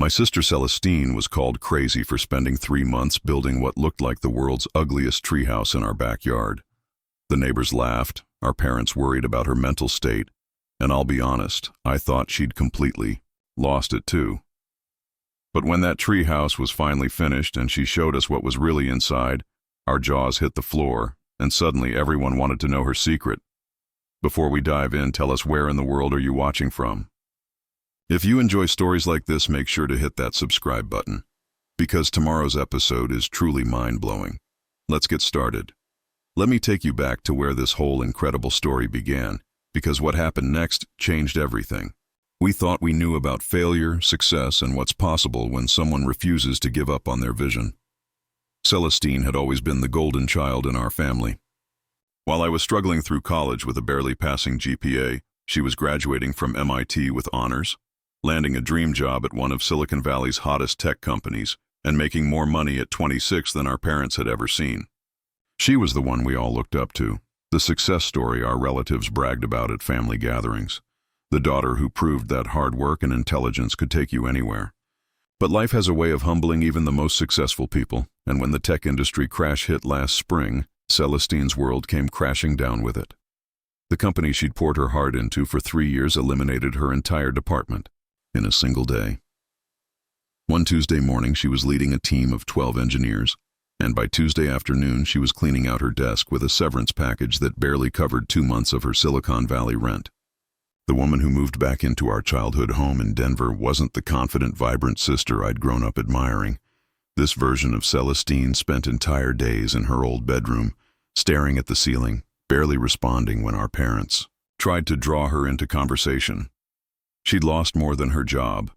My sister Celestine was called crazy for spending 3 months building what looked like the world's ugliest treehouse in our backyard. The neighbors laughed, our parents worried about her mental state, and I'll be honest, I thought she'd completely lost it too. But when that treehouse was finally finished and she showed us what was really inside, our jaws hit the floor, and suddenly everyone wanted to know her secret. Before we dive in, tell us, where in the world are you watching from? If you enjoy stories like this, make sure to hit that subscribe button, because tomorrow's episode is truly mind-blowing. Let's get started. Let me take you back to where this whole incredible story began, because what happened next changed everything. We thought we knew about failure, success, and what's possible when someone refuses to give up on their vision. Celestine had always been the golden child in our family. While I was struggling through college with a barely passing GPA, she was graduating from MIT with honors, landing a dream job at one of Silicon Valley's hottest tech companies, and making more money at 26 than our parents had ever seen. She was the one we all looked up to, the success story our relatives bragged about at family gatherings, the daughter who proved that hard work and intelligence could take you anywhere. But life has a way of humbling even the most successful people, and when the tech industry crash hit last spring, Celestine's world came crashing down with it. The company she'd poured her heart into for 3 years eliminated her entire department in a single day. One Tuesday morning, she was leading a team of 12 engineers, and by Tuesday afternoon, she was cleaning out her desk with a severance package that barely covered 2 months of her Silicon Valley rent. The woman who moved back into our childhood home in Denver wasn't the confident, vibrant sister I'd grown up admiring. This version of Celestine spent entire days in her old bedroom, staring at the ceiling, barely responding when our parents tried to draw her into conversation. She'd lost more than her job.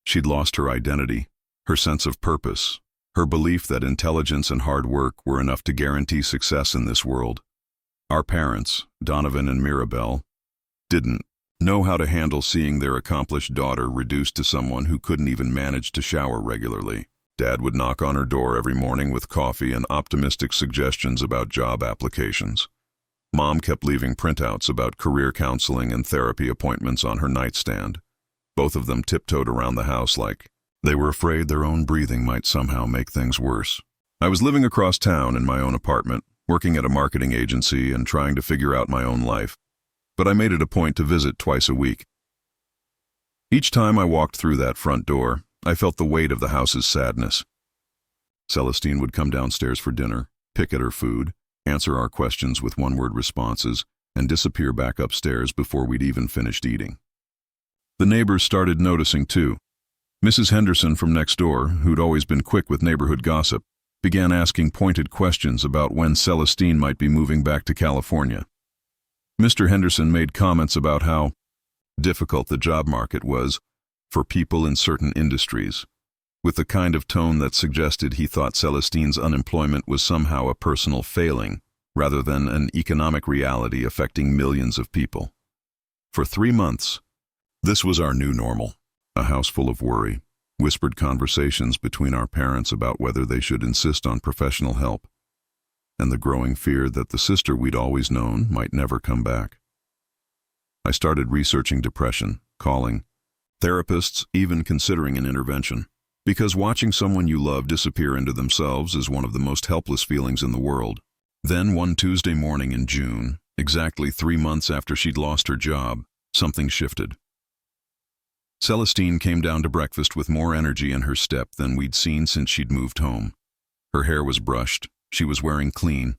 She'd lost her identity, her sense of purpose, her belief that intelligence and hard work were enough to guarantee success in this world. Our parents, Donovan and Mirabelle, didn't know how to handle seeing their accomplished daughter reduced to someone who couldn't even manage to shower regularly. Dad would knock on her door every morning with coffee and optimistic suggestions about job applications. Mom kept leaving printouts about career counseling and therapy appointments on her nightstand. Both of them tiptoed around the house like they were afraid their own breathing might somehow make things worse. I was living across town in my own apartment, working at a marketing agency and trying to figure out my own life. But I made it a point to visit twice a week. Each time I walked through that front door, I felt the weight of the house's sadness. Celestine would come downstairs for dinner, pick at her food, answer our questions with one-word responses, and disappear back upstairs before we'd even finished eating. The neighbors started noticing too. Mrs. Henderson from next door, who'd always been quick with neighborhood gossip, began asking pointed questions about when Celestine might be moving back to California. Mr. Henderson made comments about how difficult the job market was for people in certain industries, with the kind of tone that suggested he thought Celestine's unemployment was somehow a personal failing, rather than an economic reality affecting millions of people. For 3 months, this was our new normal, a house full of worry, whispered conversations between our parents about whether they should insist on professional help, and the growing fear that the sister we'd always known might never come back. I started researching depression, calling therapists, even considering an intervention. Because watching someone you love disappear into themselves is one of the most helpless feelings in the world. Then one Tuesday morning in June, exactly 3 months after she'd lost her job, something shifted. Celestine came down to breakfast with more energy in her step than we'd seen since she'd moved home. Her hair was brushed, she was wearing clean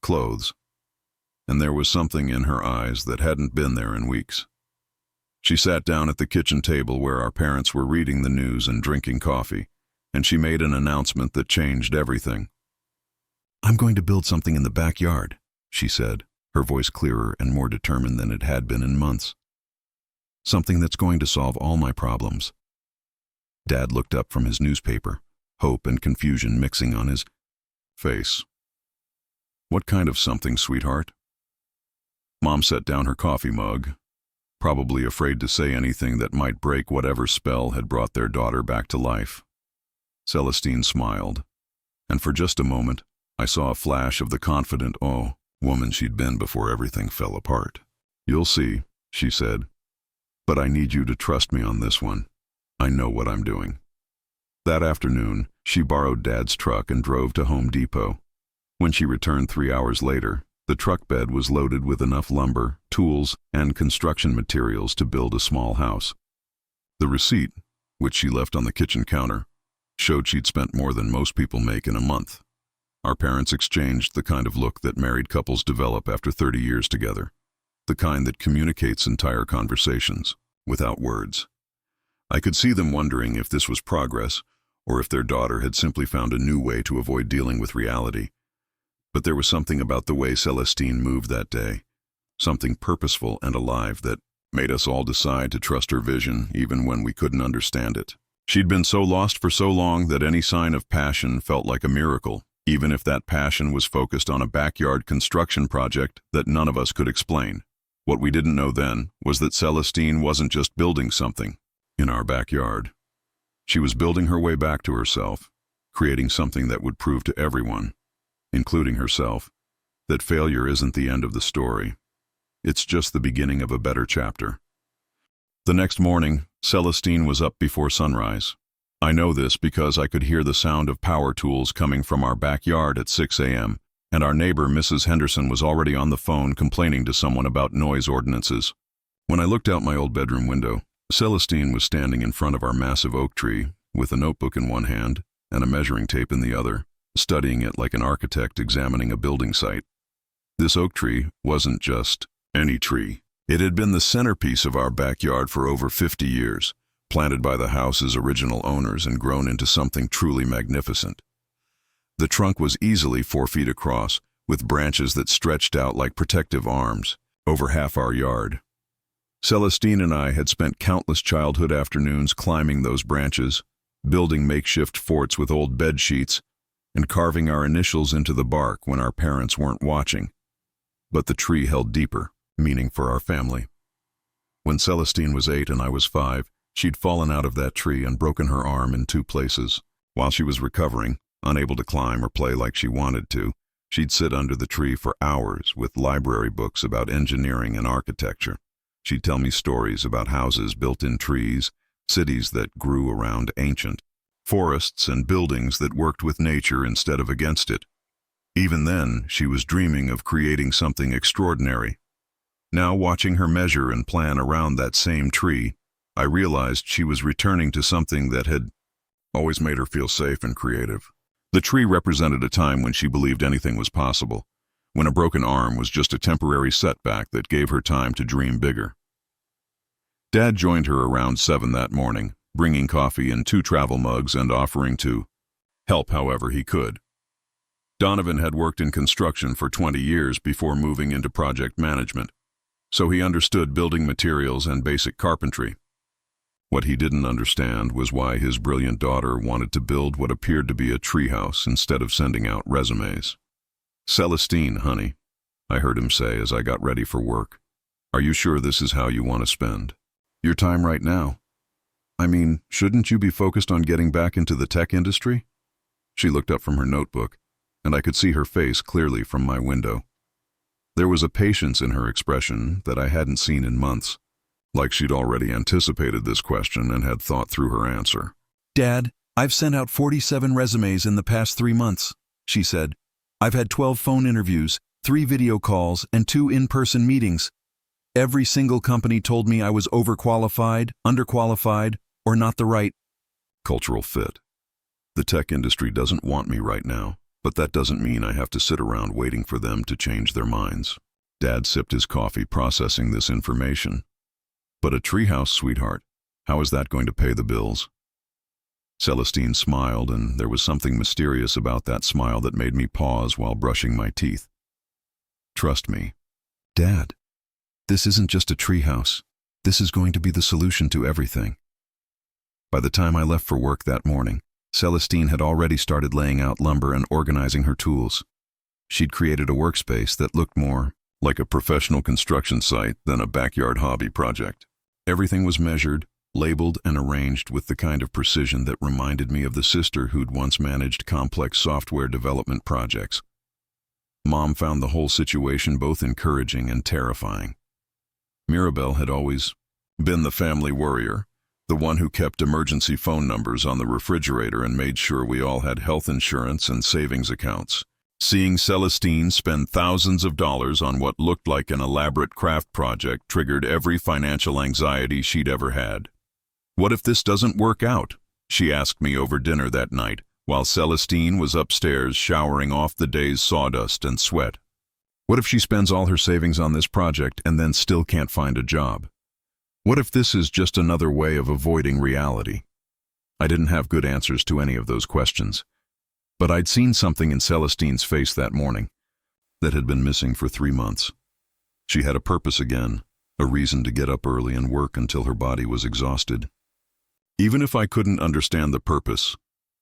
clothes, and there was something in her eyes that hadn't been there in weeks. She sat down at the kitchen table where our parents were reading the news and drinking coffee, and she made an announcement that changed everything. "I'm going to build something in the backyard," she said, her voice clearer and more determined than it had been in months. "Something that's going to solve all my problems." Dad looked up from his newspaper, hope and confusion mixing on his face. "What kind of something, sweetheart?" Mom set down her coffee mug, probably afraid to say anything that might break whatever spell had brought their daughter back to life. Celestine smiled, and for just a moment, I saw a flash of the confident, woman she'd been before everything fell apart. "You'll see," she said, "but I need you to trust me on this one. I know what I'm doing." That afternoon, she borrowed Dad's truck and drove to Home Depot. When she returned 3 hours later, the truck bed was loaded with enough lumber, tools, and construction materials to build a small house. The receipt, which she left on the kitchen counter, showed she'd spent more than most people make in a month. Our parents exchanged the kind of look that married couples develop after 30 years together, the kind that communicates entire conversations, without words. I could see them wondering if this was progress, or if their daughter had simply found a new way to avoid dealing with reality. But there was something about the way Celestine moved that day, something purposeful and alive that made us all decide to trust her vision even when we couldn't understand it. She'd been so lost for so long that any sign of passion felt like a miracle, even if that passion was focused on a backyard construction project that none of us could explain. What we didn't know then was that Celestine wasn't just building something in our backyard. She was building her way back to herself, creating something that would prove to everyone, including herself, that failure isn't the end of the story. It's just the beginning of a better chapter. The next morning, Celestine was up before sunrise. I know this because I could hear the sound of power tools coming from our backyard at 6 a.m., and our neighbor, Mrs. Henderson, was already on the phone complaining to someone about noise ordinances. When I looked out my old bedroom window, Celestine was standing in front of our massive oak tree with a notebook in one hand and a measuring tape in the other, studying it like an architect examining a building site. This oak tree wasn't just any tree. It had been the centerpiece of our backyard for over 50 years, planted by the house's original owners and grown into something truly magnificent. The trunk was easily 4 feet across, with branches that stretched out like protective arms, over half our yard. Celestine and I had spent countless childhood afternoons climbing those branches, building makeshift forts with old bed sheets, and carving our initials into the bark when our parents weren't watching. But the tree held deeper meaning for our family. When Celestine was 8 and I was 5, she'd fallen out of that tree and broken her arm in 2 places. While she was recovering, unable to climb or play like she wanted to, she'd sit under the tree for hours with library books about engineering and architecture. She'd tell me stories about houses built in trees, cities that grew around ancient forests, and buildings that worked with nature instead of against it. Even then, she was dreaming of creating something extraordinary. Now, watching her measure and plan around that same tree, I realized she was returning to something that had always made her feel safe and creative. The tree represented a time when she believed anything was possible, when a broken arm was just a temporary setback that gave her time to dream bigger. Dad joined her around 7 that morning, bringing coffee in 2 travel mugs and offering to help however he could. Donovan had worked in construction for 20 years before moving into project management, so he understood building materials and basic carpentry. What he didn't understand was why his brilliant daughter wanted to build what appeared to be a treehouse instead of sending out resumes. "Celestine, honey," I heard him say as I got ready for work, "are you sure this is how you want to spend your time right now? I mean, shouldn't you be focused on getting back into the tech industry?" She looked up from her notebook, and I could see her face clearly from my window. There was a patience in her expression that I hadn't seen in months, like she'd already anticipated this question and had thought through her answer. "Dad, I've sent out 47 resumes in the past 3 months," she said. "I've had 12 phone interviews, 3 video calls, and 2 in-person meetings. Every single company told me I was overqualified, underqualified, or not the right cultural fit. The tech industry doesn't want me right now, but that doesn't mean I have to sit around waiting for them to change their minds." Dad sipped his coffee, processing this information. "But a treehouse, sweetheart, how is that going to pay the bills?" Celestine smiled, and there was something mysterious about that smile that made me pause while brushing my teeth. "Trust me, Dad, this isn't just a treehouse. This is going to be the solution to everything." By the time I left for work that morning, Celestine had already started laying out lumber and organizing her tools. She'd created a workspace that looked more like a professional construction site than a backyard hobby project. Everything was measured, labeled, and arranged with the kind of precision that reminded me of the sister who'd once managed complex software development projects. Mom found the whole situation both encouraging and terrifying. Mirabelle had always been the family worrier, The one who kept emergency phone numbers on the refrigerator and made sure we all had health insurance and savings accounts. Seeing Celestine spend thousands of dollars on what looked like an elaborate craft project triggered every financial anxiety she'd ever had. "What if this doesn't work out?" she asked me over dinner that night, while Celestine was upstairs showering off the day's sawdust and sweat. "What if she spends all her savings on this project and then still can't find a job? What if this is just another way of avoiding reality?" I didn't have good answers to any of those questions. But I'd seen something in Celestine's face that morning that had been missing for 3 months. She had a purpose again, a reason to get up early and work until her body was exhausted. Even if I couldn't understand the purpose,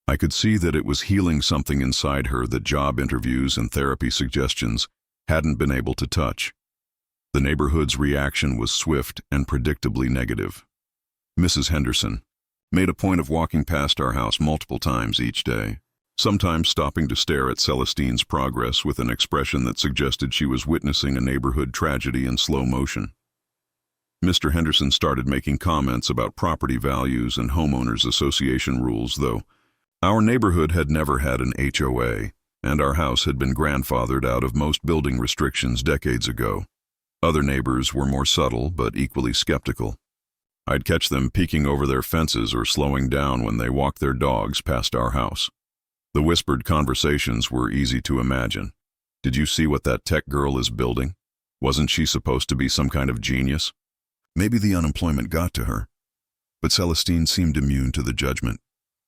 I could see that it was healing something inside her that job interviews and therapy suggestions hadn't been able to touch. The neighborhood's reaction was swift and predictably negative. Mrs. Henderson made a point of walking past our house multiple times each day, sometimes stopping to stare at Celestine's progress with an expression that suggested she was witnessing a neighborhood tragedy in slow motion. Mr. Henderson started making comments about property values and homeowners association rules, though our neighborhood had never had an HOA, and our house had been grandfathered out of most building restrictions decades ago. Other neighbors were more subtle but equally skeptical. I'd catch them peeking over their fences or slowing down when they walked their dogs past our house. The whispered conversations were easy to imagine. "Did you see what that tech girl is building? Wasn't she supposed to be some kind of genius?" Maybe the unemployment got to her, but Celestine seemed immune to the judgment.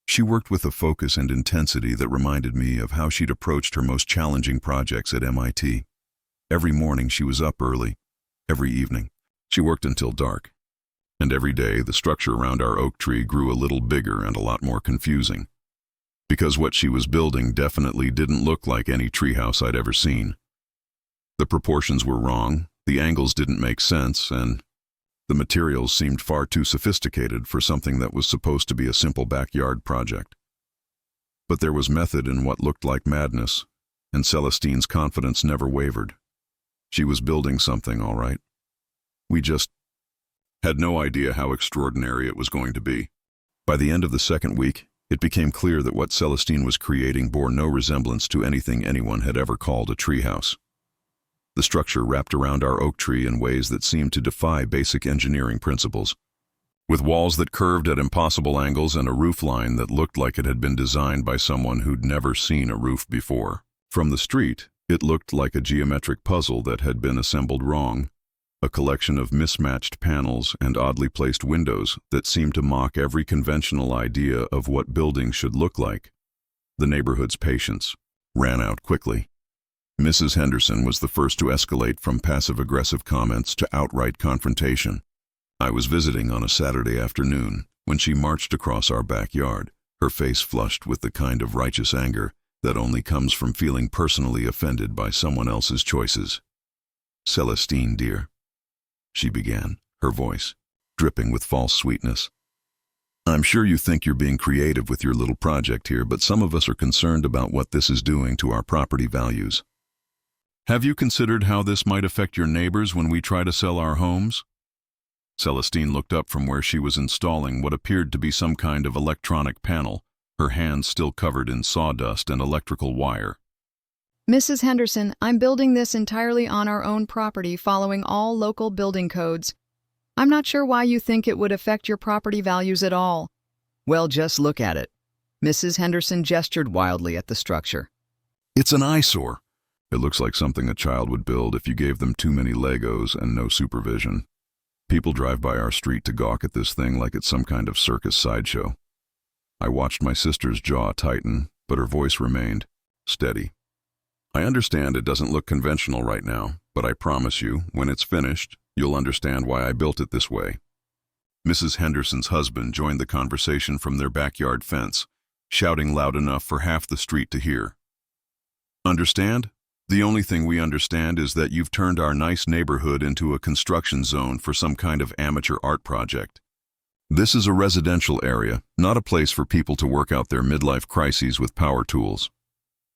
She worked with a focus and intensity that reminded me of how she'd approached her most challenging projects at MIT. Every morning she was up early. Every evening she worked until dark. And every day the structure around our oak tree grew a little bigger and a lot more confusing. Because what she was building definitely didn't look like any treehouse I'd ever seen. The proportions were wrong, the angles didn't make sense, and the materials seemed far too sophisticated for something that was supposed to be a simple backyard project. But there was method in what looked like madness, and Celestine's confidence never wavered. She was building something, all right. We just had no idea how extraordinary it was going to be. By the end of the second week, it became clear that what Celestine was creating bore no resemblance to anything anyone had ever called a treehouse. The structure wrapped around our oak tree in ways that seemed to defy basic engineering principles. With walls that curved at impossible angles and a roof line that looked like it had been designed by someone who'd never seen a roof before. From the street, it looked like a geometric puzzle that had been assembled wrong, a collection of mismatched panels and oddly placed windows that seemed to mock every conventional idea of what buildings should look like. The neighborhood's patience ran out quickly. Mrs. Henderson was the first to escalate from passive-aggressive comments to outright confrontation. I was visiting on a Saturday afternoon when she marched across our backyard, her face flushed with the kind of righteous anger that only comes from feeling personally offended by someone else's choices. "Celestine, dear," she began, her voice dripping with false sweetness. "I'm sure you think you're being creative with your little project here, but some of us are concerned about what this is doing to our property values. Have you considered how this might affect your neighbors when we try to sell our homes?" Celestine looked up from where she was installing what appeared to be some kind of electronic panel, her hands still covered in sawdust and electrical wire. "Mrs. Henderson, I'm building this entirely on our own property following all local building codes. I'm not sure why you think it would affect your property values at all." "Well, just look at it." Mrs. Henderson gestured wildly at the structure. "It's an eyesore. It looks like something a child would build if you gave them too many Legos and no supervision. People drive by our street to gawk at this thing like it's some kind of circus sideshow." I watched my sister's jaw tighten, but her voice remained steady. "I understand it doesn't look conventional right now, but I promise you, when it's finished, you'll understand why I built it this way." Mrs. Henderson's husband joined the conversation from their backyard fence, shouting loud enough for half the street to hear. "Understand? The only thing we understand is that you've turned our nice neighborhood into a construction zone for some kind of amateur art project. This is a residential area, not a place for people to work out their midlife crises with power tools."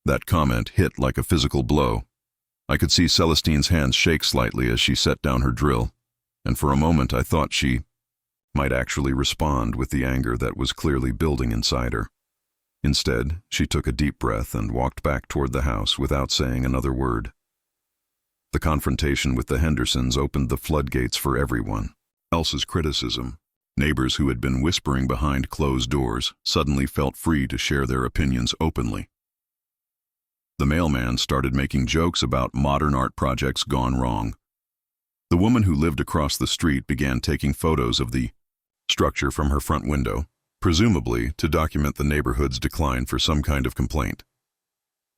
That comment hit like a physical blow. I could see Celestine's hands shake slightly as she set down her drill, and for a moment I thought she might actually respond with the anger that was clearly building inside her. Instead, she took a deep breath and walked back toward the house without saying another word. The confrontation with the Hendersons opened the floodgates for everyone. Elsa's criticism. Neighbors who had been whispering behind closed doors suddenly felt free to share their opinions openly. The mailman started making jokes about modern art projects gone wrong. The woman who lived across the street began taking photos of the structure from her front window, presumably to document the neighborhood's decline for some kind of complaint.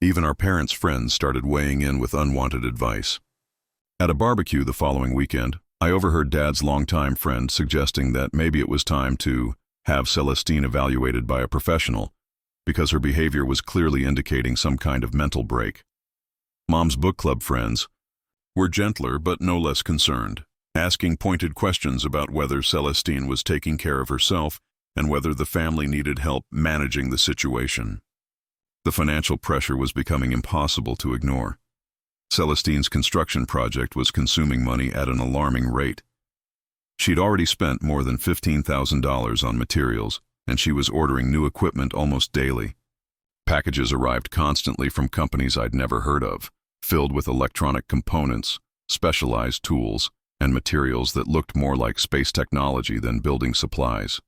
Even our parents' friends started weighing in with unwanted advice. At a barbecue the following weekend, I overheard Dad's longtime friend suggesting that maybe it was time to have Celestine evaluated by a professional because her behavior was clearly indicating some kind of mental break. Mom's book club friends were gentler but no less concerned, asking pointed questions about whether Celestine was taking care of herself and whether the family needed help managing the situation. The financial pressure was becoming impossible to ignore. Celestine's construction project was consuming money at an alarming rate. She'd already spent more than $15,000 on materials, and she was ordering new equipment almost daily. Packages arrived constantly from companies I'd never heard of, filled with electronic components, specialized tools, and materials that looked more like space technology than building supplies.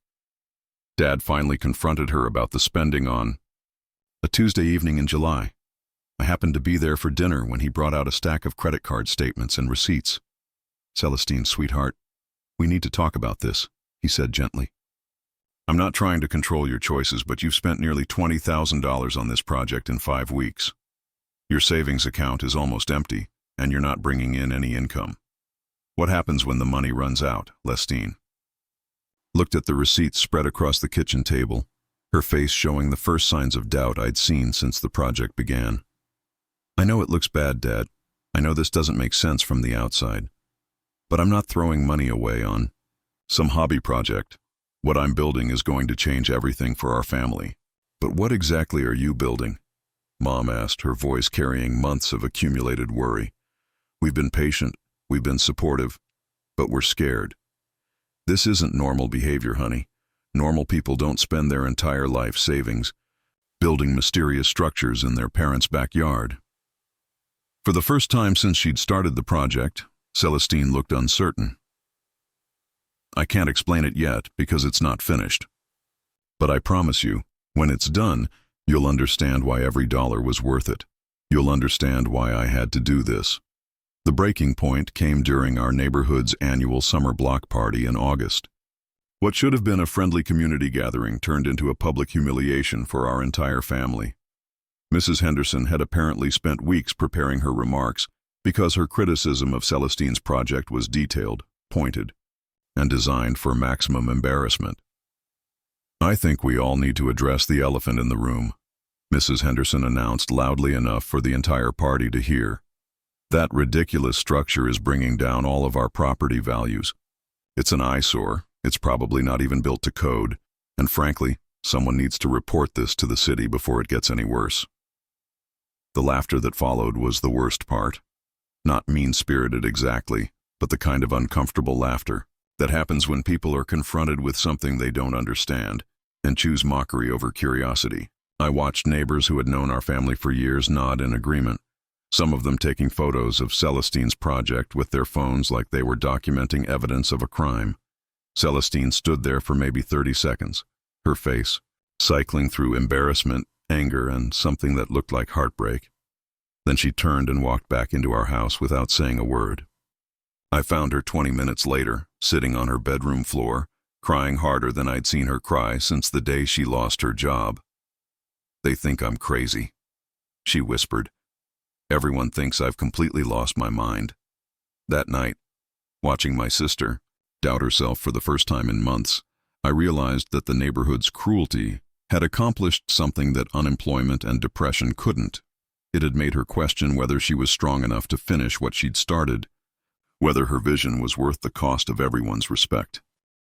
Dad finally confronted her about the spending on a Tuesday evening in July. I happened to be there for dinner when he brought out a stack of credit card statements and receipts. "Celestine, sweetheart, we need to talk about this," he said gently. "I'm not trying to control your choices, but you've spent nearly $20,000 on this project in 5 weeks. Your savings account is almost empty, and you're not bringing in any income. What happens when the money runs out, Celestine?" Looked at the receipts spread across the kitchen table, her face showing the first signs of doubt I'd seen since the project began. "I know it looks bad, Dad. I know this doesn't make sense from the outside. But I'm not throwing money away on some hobby project. What I'm building is going to change everything for our family." "But what exactly are you building?" Mom asked, her voice carrying months of accumulated worry. "We've been patient, we've been supportive, but we're scared. This isn't normal behavior, honey. Normal people don't spend their entire life savings building mysterious structures in their parents' backyard." For the first time since she'd started the project, Celestine looked uncertain. "I can't explain it yet because it's not finished. But I promise you, when it's done, you'll understand why every dollar was worth it. You'll understand why I had to do this." The breaking point came during our neighborhood's annual summer block party in August. What should have been a friendly community gathering turned into a public humiliation for our entire family. Mrs. Henderson had apparently spent weeks preparing her remarks because her criticism of Celestine's project was detailed, pointed, and designed for maximum embarrassment. "I think we all need to address the elephant in the room," Mrs. Henderson announced loudly enough for the entire party to hear. "That ridiculous structure is bringing down all of our property values. It's an eyesore, it's probably not even built to code, and frankly, someone needs to report this to the city before it gets any worse." The laughter that followed was the worst part. Not mean-spirited exactly, but the kind of uncomfortable laughter that happens when people are confronted with something they don't understand and choose mockery over curiosity. I watched neighbors who had known our family for years nod in agreement, some of them taking photos of Celestine's project with their phones like they were documenting evidence of a crime. Celestine stood there for maybe 30 seconds, her face cycling through embarrassment, anger, and something that looked like heartbreak. Then she turned and walked back into our house without saying a word. I found her 20 minutes later, sitting on her bedroom floor, crying harder than I'd seen her cry since the day she lost her job. "They think I'm crazy," she whispered. "Everyone thinks I've completely lost my mind." That night, watching my sister doubt herself for the first time in months, I realized that the neighborhood's cruelty had accomplished something that unemployment and depression couldn't. It had made her question whether she was strong enough to finish what she'd started, whether her vision was worth the cost of everyone's respect.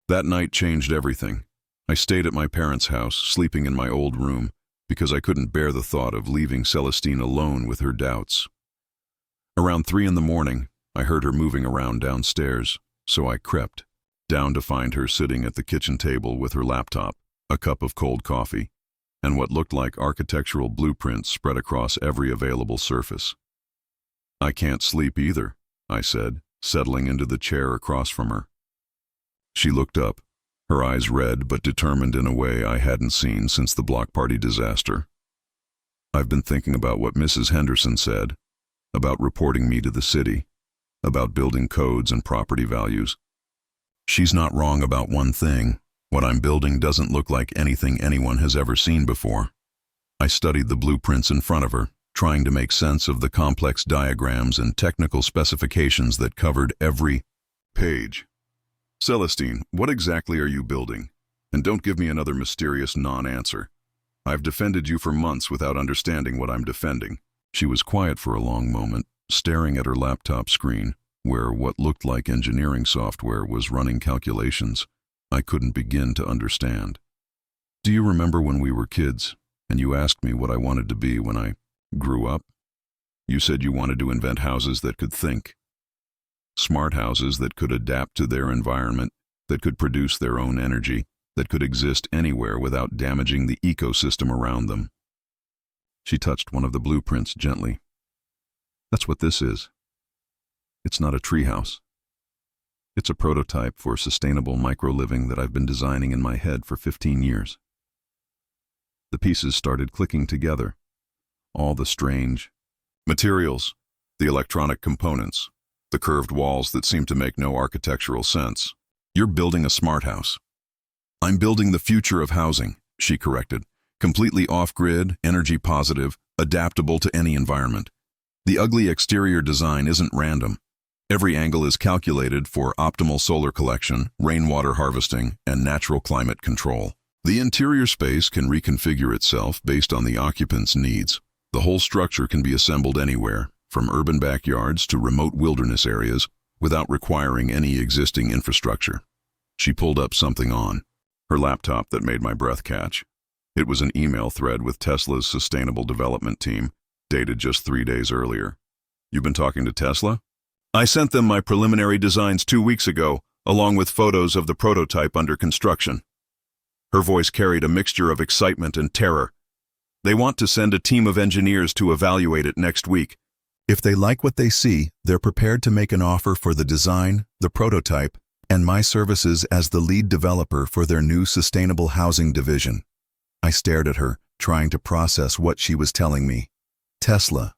That night changed everything. I stayed at my parents' house, sleeping in my old room, because I couldn't bear the thought of leaving Celestine alone with her doubts. Around 3 in the morning, I heard her moving around downstairs, so I crept down to find her sitting at the kitchen table with her laptop, a cup of cold coffee, and what looked like architectural blueprints spread across every available surface. "I can't sleep either," I said, settling into the chair across from her. She looked up, her eyes red but determined in a way I hadn't seen since the block party disaster. "I've been thinking about what Mrs. Henderson said, about reporting me to the city, about building codes and property values. She's not wrong about one thing. What I'm building doesn't look like anything anyone has ever seen before." I studied the blueprints in front of her, trying to make sense of the complex diagrams and technical specifications that covered every page. "Celestine, what exactly are you building? And don't give me another mysterious non-answer. I've defended you for months without understanding what I'm defending." She was quiet for a long moment, staring at her laptop screen, where what looked like engineering software was running calculations I couldn't begin to understand. "Do you remember when we were kids, and you asked me what I wanted to be when I grew up? You said you wanted to invent houses that could think. Smart houses that could adapt to their environment, that could produce their own energy, that could exist anywhere without damaging the ecosystem around them." She touched one of the blueprints gently. "That's what this is. It's not a treehouse. It's a prototype for sustainable micro-living that I've been designing in my head for 15 years. The pieces started clicking together. All the strange materials, the electronic components, the curved walls that seem to make no architectural sense. "You're building a smart house." "I'm building the future of housing," she corrected. "Completely off-grid, energy-positive, adaptable to any environment. The ugly exterior design isn't random. Every angle is calculated for optimal solar collection, rainwater harvesting, and natural climate control. The interior space can reconfigure itself based on the occupant's needs. The whole structure can be assembled anywhere, from urban backyards to remote wilderness areas, without requiring any existing infrastructure." She pulled up something on her laptop that made my breath catch. It was an email thread with Tesla's sustainable development team, dated just 3 days earlier. "You've been talking to Tesla?" "I sent them my preliminary designs 2 weeks ago, along with photos of the prototype under construction." Her voice carried a mixture of excitement and terror. "They want to send a team of engineers to evaluate it next week. If they like what they see, they're prepared to make an offer for the design, the prototype, and my services as the lead developer for their new sustainable housing division." I stared at her, trying to process what she was telling me. "Tesla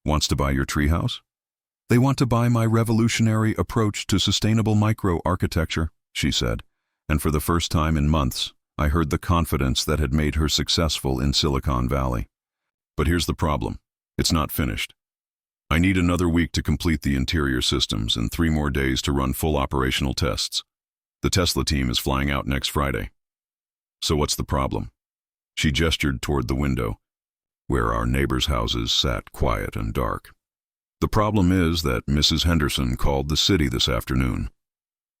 "Wants to buy your treehouse?" They want to buy my revolutionary approach to sustainable micro-architecture," she said, and for the first time in months, I heard the confidence that had made her successful in Silicon Valley. "But here's the problem. It's not finished. I need another week to complete the interior systems and 3 more days to run full operational tests. The Tesla team is flying out next Friday." "So what's the problem?" She gestured toward the window, where our neighbors' houses sat quiet and dark. "The problem is that Mrs. Henderson called the city this afternoon.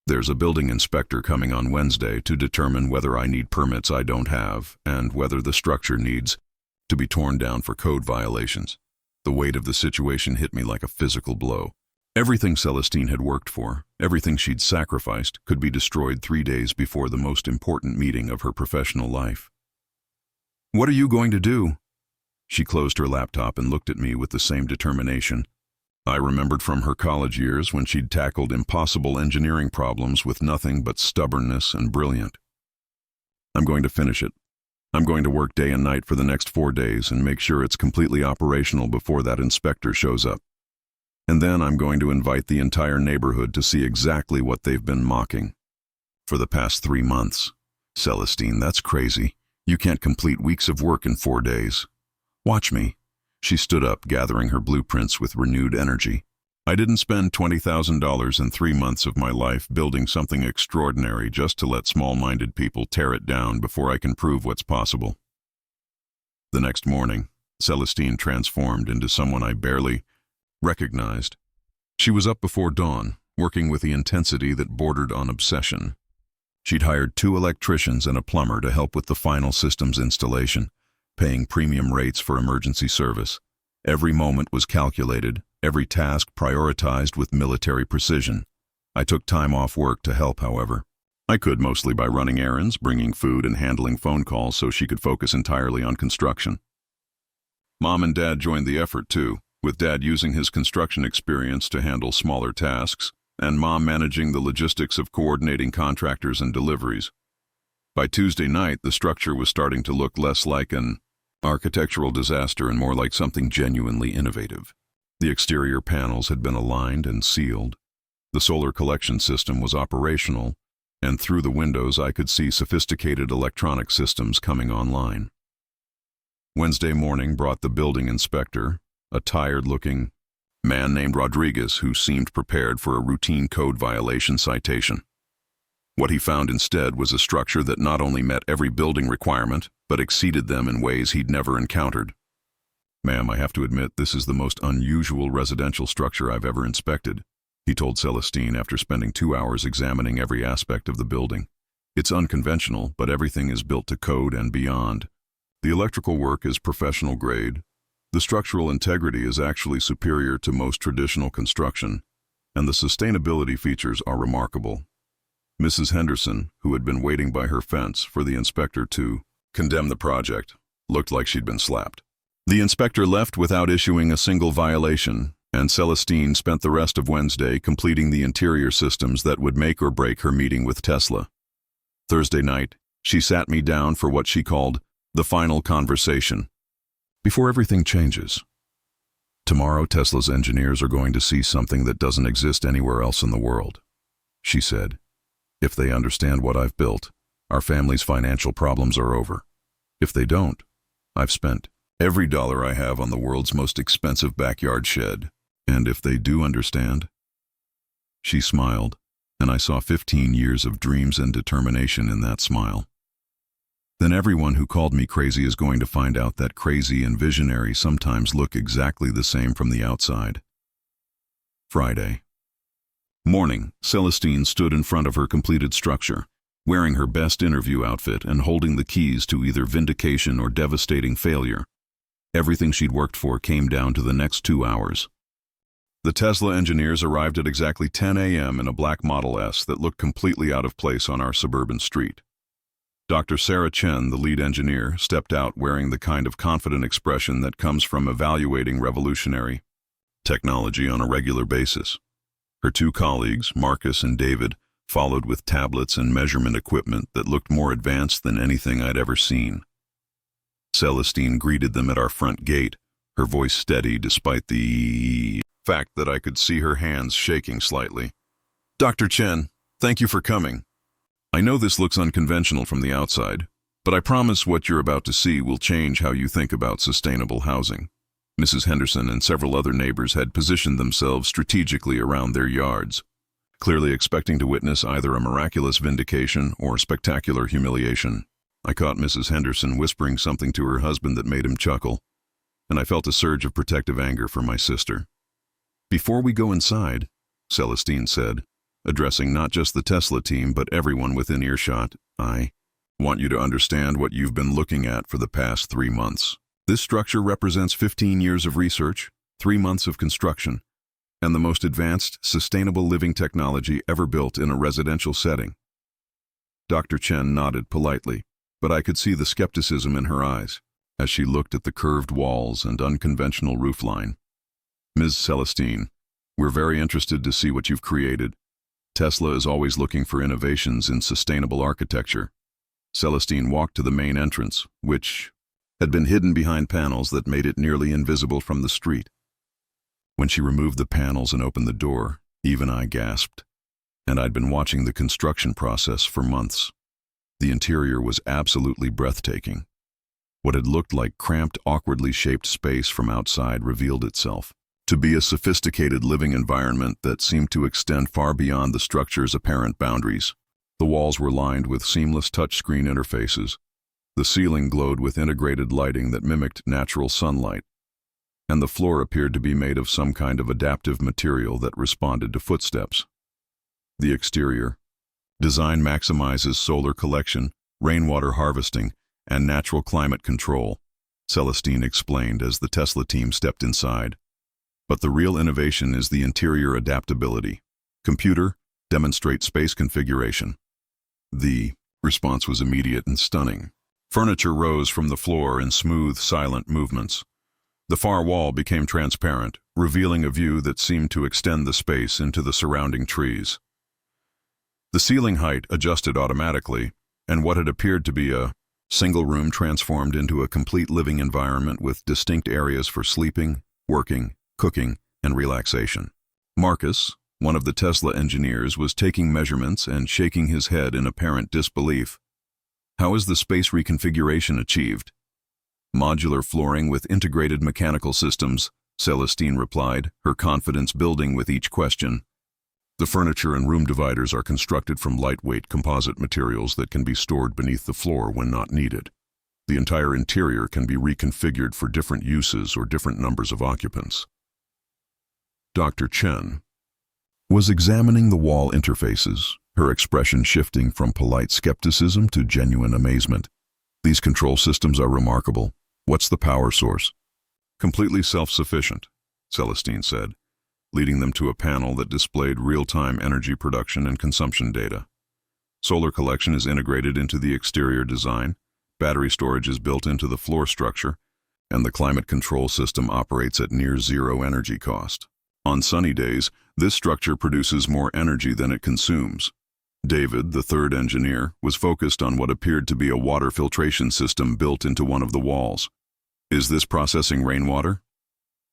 There's a building inspector coming on Wednesday to determine whether I need permits I don't have and whether the structure needs to be torn down for code violations." The weight of the situation hit me like a physical blow. Everything Celestine had worked for, everything she'd sacrificed, could be destroyed 3 days before the most important meeting of her professional life. "What are you going to do?" She closed her laptop and looked at me with the same determination. I remembered from her college years when she'd tackled impossible engineering problems with nothing but stubbornness and brilliance. "I'm going to finish it. I'm going to work day and night for the next 4 days and make sure it's completely operational before that inspector shows up. And then I'm going to invite the entire neighborhood to see exactly what they've been mocking for the past 3 months. Celestine, that's crazy. You can't complete weeks of work in 4 days. Watch me." She stood up, gathering her blueprints with renewed energy. "I didn't spend $20,000 in 3 months of my life building something extraordinary just to let small-minded people tear it down before I can prove what's possible." The next morning, Celestine transformed into someone I barely recognized. She was up before dawn, working with the intensity that bordered on obsession. She'd hired 2 electricians and a plumber to help with the final systems installation, paying premium rates for emergency service. Every moment was calculated, every task prioritized with military precision. I took time off work to help, however. I could mostly by running errands, bringing food, and handling phone calls so she could focus entirely on construction. Mom and Dad joined the effort too, with Dad using his construction experience to handle smaller tasks, and Mom managing the logistics of coordinating contractors and deliveries. By Tuesday night, the structure was starting to look less like an architectural disaster and more like something genuinely innovative. The exterior panels had been aligned and sealed. The solar collection system was operational, and through the windows I could see sophisticated electronic systems coming online. Wednesday morning brought the building inspector, a tired-looking man named Rodriguez who seemed prepared for a routine code violation citation. What he found instead was a structure that not only met every building requirement, but exceeded them in ways he'd never encountered. "Ma'am, I have to admit this is the most unusual residential structure I've ever inspected," he told Celestine after spending 2 hours examining every aspect of the building. "It's unconventional, but everything is built to code and beyond. The electrical work is professional grade. The structural integrity is actually superior to most traditional construction, and the sustainability features are remarkable." Mrs. Henderson, who had been waiting by her fence for the inspector to condemn the project, looked like she'd been slapped. The inspector left without issuing a single violation, and Celestine spent the rest of Wednesday completing the interior systems that would make or break her meeting with Tesla. Thursday night, she sat me down for what she called the final conversation. "Before everything changes, tomorrow Tesla's engineers are going to see something that doesn't exist anywhere else in the world," she said. "If they understand what I've built, our family's financial problems are over. If they don't, I've spent every dollar I have on the world's most expensive backyard shed. And if they do understand?" She smiled, and I saw 15 years of dreams and determination in that smile. "Then everyone who called me crazy is going to find out that crazy and visionary sometimes look exactly the same from the outside." Friday morning, Celestine stood in front of her completed structure, wearing her best interview outfit and holding the keys to either vindication or devastating failure. Everything she'd worked for came down to the next 2 hours. The Tesla engineers arrived at exactly 10 a.m. in a black Model S that looked completely out of place on our suburban street. Dr. Sarah Chen, the lead engineer, stepped out wearing the kind of confident expression that comes from evaluating revolutionary technology on a regular basis. Her 2 colleagues, Marcus and David, followed with tablets and measurement equipment that looked more advanced than anything I'd ever seen. Celestine greeted them at our front gate, her voice steady despite the fact that I could see her hands shaking slightly. "Dr. Chen, thank you for coming. I know this looks unconventional from the outside, but I promise what you're about to see will change how you think about sustainable housing." Mrs. Henderson and several other neighbors had positioned themselves strategically around their yards, clearly expecting to witness either a miraculous vindication or spectacular humiliation. I caught Mrs. Henderson whispering something to her husband that made him chuckle, and I felt a surge of protective anger for my sister. "Before we go inside," Celestine said, addressing not just the Tesla team but everyone within earshot, "I want you to understand what you've been looking at for the past 3 months. This structure represents 15 years of research, 3 months of construction, and the most advanced, sustainable living technology ever built in a residential setting." Dr. Chen nodded politely, but I could see the skepticism in her eyes as she looked at the curved walls and unconventional roofline. "Ms. Celestine, we're very interested to see what you've created. Tesla is always looking for innovations in sustainable architecture." Celestine walked to the main entrance, which had been hidden behind panels that made it nearly invisible from the street. When she removed the panels and opened the door, even I gasped, and I'd been watching the construction process for months. The interior was absolutely breathtaking. What had looked like cramped, awkwardly shaped space from outside revealed itself to be a sophisticated living environment that seemed to extend far beyond the structure's apparent boundaries. The walls were lined with seamless touchscreen interfaces. The ceiling glowed with integrated lighting that mimicked natural sunlight, and the floor appeared to be made of some kind of adaptive material that responded to footsteps. The exterior design maximizes solar collection, rainwater harvesting, and natural climate control, Celestine explained as the Tesla team stepped inside. But the real innovation is the interior adaptability. Computer, demonstrate space configuration. The response was immediate and stunning. Furniture rose from the floor in smooth, silent movements. The far wall became transparent, revealing a view that seemed to extend the space into the surrounding trees. The ceiling height adjusted automatically, and what had appeared to be a single room transformed into a complete living environment with distinct areas for sleeping, working, cooking, and relaxation. Marcus, one of the Tesla engineers, was taking measurements and shaking his head in apparent disbelief. How is the space reconfiguration achieved? Modular flooring with integrated mechanical systems, Celestine replied, her confidence building with each question. The furniture and room dividers are constructed from lightweight composite materials that can be stored beneath the floor when not needed. The entire interior can be reconfigured for different uses or different numbers of occupants. Dr. Chen was examining the wall interfaces, her expression shifting from polite skepticism to genuine amazement. These control systems are remarkable. What's the power source? Completely self-sufficient, Celestine said, leading them to a panel that displayed real-time energy production and consumption data. Solar collection is integrated into the exterior design, battery storage is built into the floor structure, and the climate control system operates at near zero energy cost. On sunny days, this structure produces more energy than it consumes. David, the third engineer, was focused on what appeared to be a water filtration system built into one of the walls. Is this processing rainwater?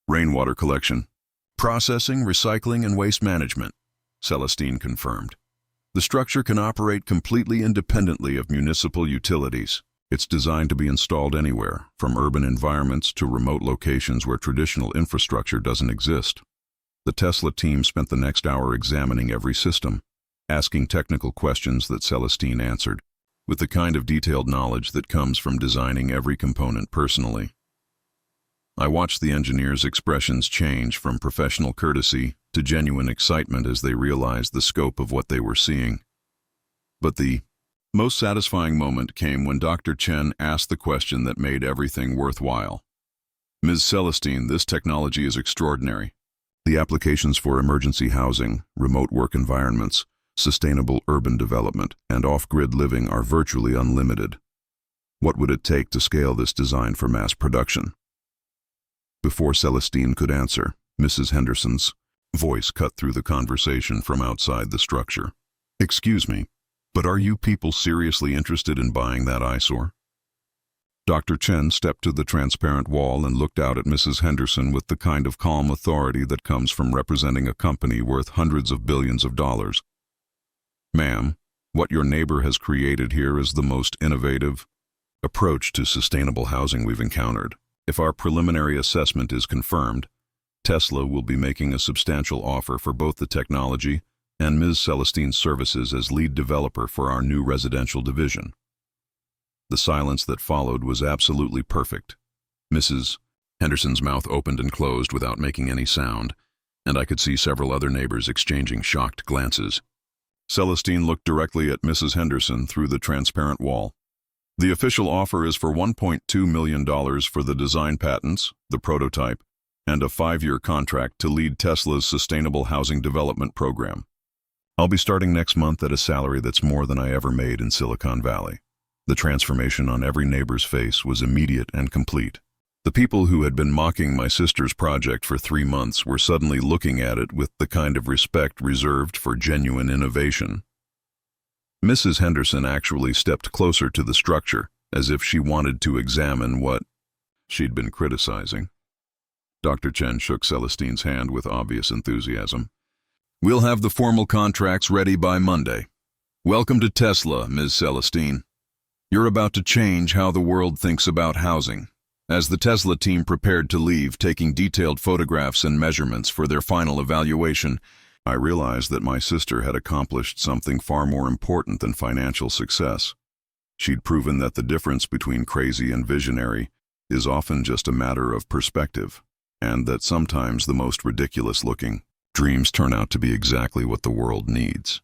Rainwater collection. Processing, recycling, and waste management, Celestine confirmed. The structure can operate completely independently of municipal utilities. It's designed to be installed anywhere, from urban environments to remote locations where traditional infrastructure doesn't exist. The Tesla team spent the next hour examining every system, asking technical questions that Celestine answered, with the kind of detailed knowledge that comes from designing every component personally. I watched the engineers' expressions change from professional courtesy to genuine excitement as they realized the scope of what they were seeing. But the most satisfying moment came when Dr. Chen asked the question that made everything worthwhile. Ms. Celestine, this technology is extraordinary. The applications for emergency housing, remote work environments, sustainable urban development, and off-grid living are virtually unlimited. What would it take to scale this design for mass production? Before Celestine could answer, Mrs. Henderson's voice cut through the conversation from outside the structure. Excuse me, but are you people seriously interested in buying that eyesore? Dr. Chen stepped to the transparent wall and looked out at Mrs. Henderson with the kind of calm authority that comes from representing a company worth hundreds of billions of dollars. Ma'am, what your neighbor has created here is the most innovative approach to sustainable housing we've encountered. If our preliminary assessment is confirmed, Tesla will be making a substantial offer for both the technology and Ms. Celestine's services as lead developer for our new residential division. The silence that followed was absolutely perfect. Mrs. Henderson's mouth opened and closed without making any sound, and I could see several other neighbors exchanging shocked glances. Celestine looked directly at Mrs. Henderson through the transparent wall. The official offer is for $1.2 million for the design patents, the prototype, and a 5-year contract to lead Tesla's sustainable housing development program. I'll be starting next month at a salary that's more than I ever made in Silicon Valley. The transformation on every neighbor's face was immediate and complete. The people who had been mocking my sister's project for 3 months were suddenly looking at it with the kind of respect reserved for genuine innovation. Mrs. Henderson actually stepped closer to the structure, as if she wanted to examine what she'd been criticizing. Dr. Chen shook Celestine's hand with obvious enthusiasm. We'll have the formal contracts ready by Monday. Welcome to Tesla, Ms. Celestine. You're about to change how the world thinks about housing. As the Tesla team prepared to leave, taking detailed photographs and measurements for their final evaluation, I realized that my sister had accomplished something far more important than financial success. She'd proven that the difference between crazy and visionary is often just a matter of perspective, and that sometimes the most ridiculous-looking dreams turn out to be exactly what the world needs.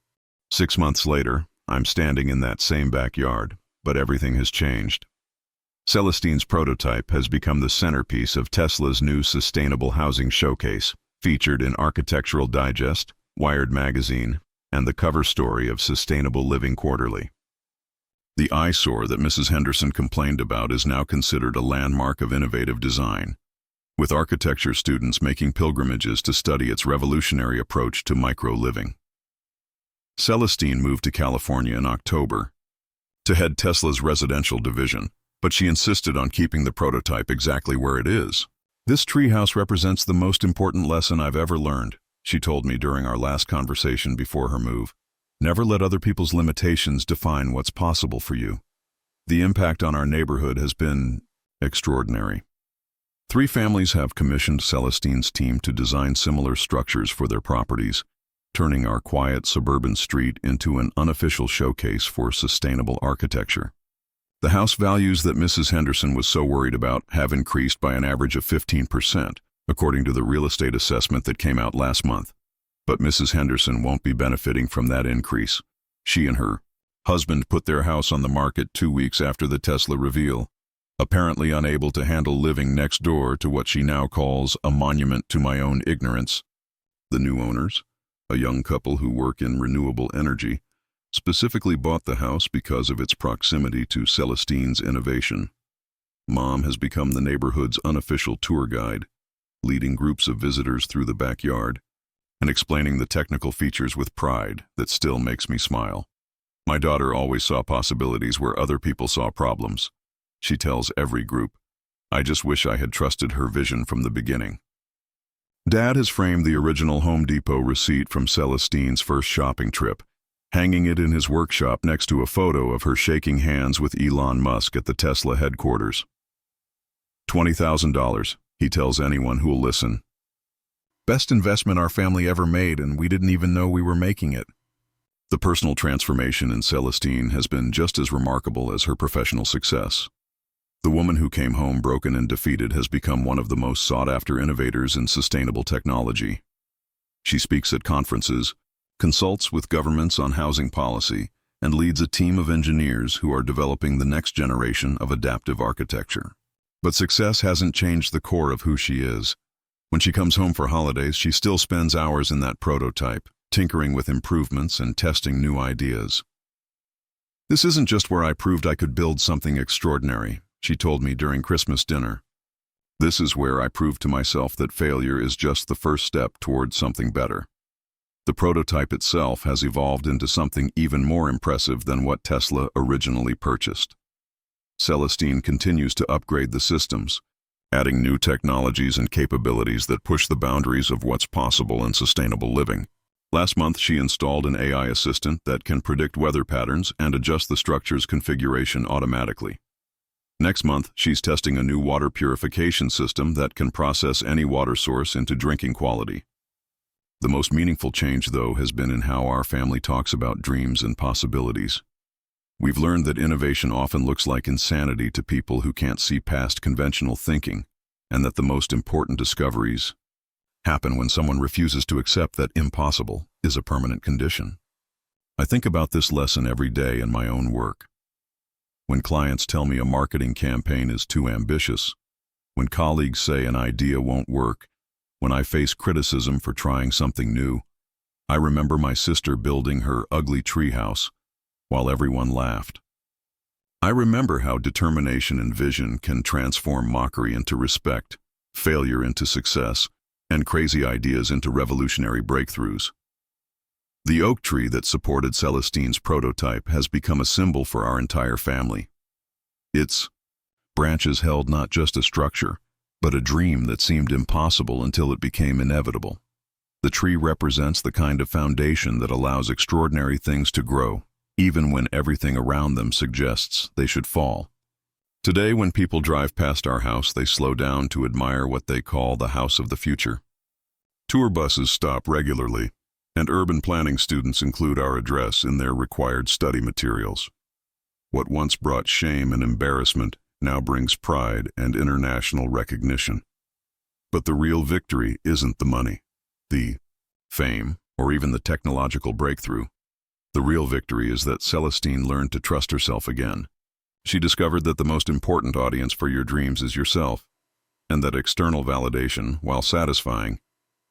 6 months later, I'm standing in that same backyard, but everything has changed. Celestine's prototype has become the centerpiece of Tesla's new sustainable housing showcase, featured in Architectural Digest, Wired Magazine, and the cover story of Sustainable Living Quarterly. The eyesore that Mrs. Henderson complained about is now considered a landmark of innovative design, with architecture students making pilgrimages to study its revolutionary approach to micro-living. Celestine moved to California in October to head Tesla's residential division, but she insisted on keeping the prototype exactly where it is. "This treehouse represents the most important lesson I've ever learned," she told me during our last conversation before her move. "Never let other people's limitations define what's possible for you." The impact on our neighborhood has been extraordinary. 3 families have commissioned Celestine's team to design similar structures for their properties, turning our quiet suburban street into an unofficial showcase for sustainable architecture. The house values that Mrs. Henderson was so worried about have increased by an average of 15%, according to the real estate assessment that came out last month. But Mrs. Henderson won't be benefiting from that increase. She and her husband put their house on the market 2 weeks after the Tesla reveal, apparently unable to handle living next door to what she now calls a monument to my own ignorance. The new owners, a young couple who work in renewable energy, specifically bought the house because of its proximity to Celestine's innovation. Mom has become the neighborhood's unofficial tour guide, leading groups of visitors through the backyard and explaining the technical features with pride that still makes me smile. My daughter always saw possibilities where other people saw problems. She tells every group, "I just wish I had trusted her vision from the beginning." Dad has framed the original Home Depot receipt from Celestine's first shopping trip, hanging it in his workshop next to a photo of her shaking hands with Elon Musk at the Tesla headquarters. $20,000, he tells anyone who'll listen. "Best investment our family ever made, and we didn't even know we were making it." The personal transformation in Celestine has been just as remarkable as her professional success. The woman who came home broken and defeated has become one of the most sought-after innovators in sustainable technology. She speaks at conferences, consults with governments on housing policy, and leads a team of engineers who are developing the next generation of adaptive architecture. But success hasn't changed the core of who she is. When she comes home for holidays, she still spends hours in that prototype, tinkering with improvements and testing new ideas. "This isn't just where I proved I could build something extraordinary," she told me during Christmas dinner. "This is where I proved to myself that failure is just the first step towards something better." The prototype itself has evolved into something even more impressive than what Tesla originally purchased. Celestine continues to upgrade the systems, adding new technologies and capabilities that push the boundaries of what's possible in sustainable living. Last month, she installed an AI assistant that can predict weather patterns and adjust the structure's configuration automatically. Next month, she's testing a new water purification system that can process any water source into drinking quality. The most meaningful change, though, has been in how our family talks about dreams and possibilities. We've learned that innovation often looks like insanity to people who can't see past conventional thinking, and that the most important discoveries happen when someone refuses to accept that impossible is a permanent condition. I think about this lesson every day in my own work. When clients tell me a marketing campaign is too ambitious, when colleagues say an idea won't work, when I face criticism for trying something new, I remember my sister building her ugly treehouse while everyone laughed. I remember how determination and vision can transform mockery into respect, failure into success, and crazy ideas into revolutionary breakthroughs. The oak tree that supported Celestine's prototype has become a symbol for our entire family. Its branches held not just a structure, but a dream that seemed impossible until it became inevitable. The tree represents the kind of foundation that allows extraordinary things to grow, even when everything around them suggests they should fall. Today, when people drive past our house, they slow down to admire what they call the house of the future. Tour buses stop regularly, and urban planning students include our address in their required study materials. What once brought shame and embarrassment now brings pride and international recognition. But the real victory isn't the money, the fame, or even the technological breakthrough. The real victory is that Celestine learned to trust herself again. She discovered that the most important audience for your dreams is yourself, and that external validation, while satisfying,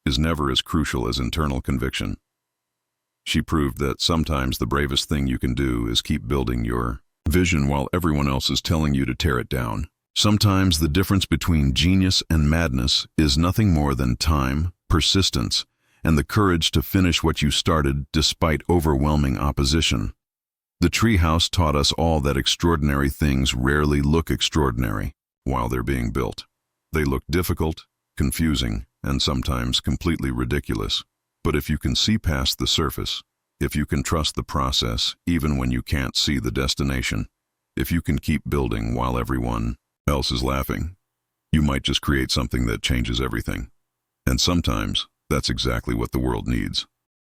is never as crucial as internal conviction. She proved that sometimes the bravest thing you can do is keep building your vision while everyone else is telling you to tear it down. Sometimes the difference between genius and madness is nothing more than time, persistence, and the courage to finish what you started despite overwhelming opposition. The treehouse taught us all that extraordinary things rarely look extraordinary while they're being built. They look difficult, confusing, and sometimes completely ridiculous. But if you can see past the surface, if you can trust the process even when you can't see the destination, if you can keep building while everyone else is laughing, you might just create something that changes everything. And sometimes that's exactly what the world needs.